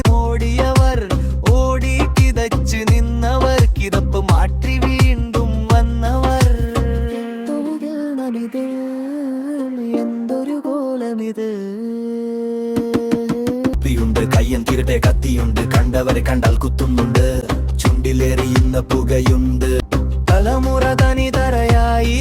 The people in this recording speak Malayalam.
ഓടിയവർ ഓടി കിതച്ച് നിന്നവർ കിതപ്പ് മാറ്റി വീണ്ടും വന്നവർ. എന്തൊരു കോലമിത്. കയ്യൻ തിരട്ടെ കത്തിയുണ്ട്, കണ്ടവരെ കണ്ടാൽ കുത്തുന്നുണ്ട്, ചുണ്ടിലെറിയുന്ന പുകയുണ്ട്. തലമുറ തനി തറയായി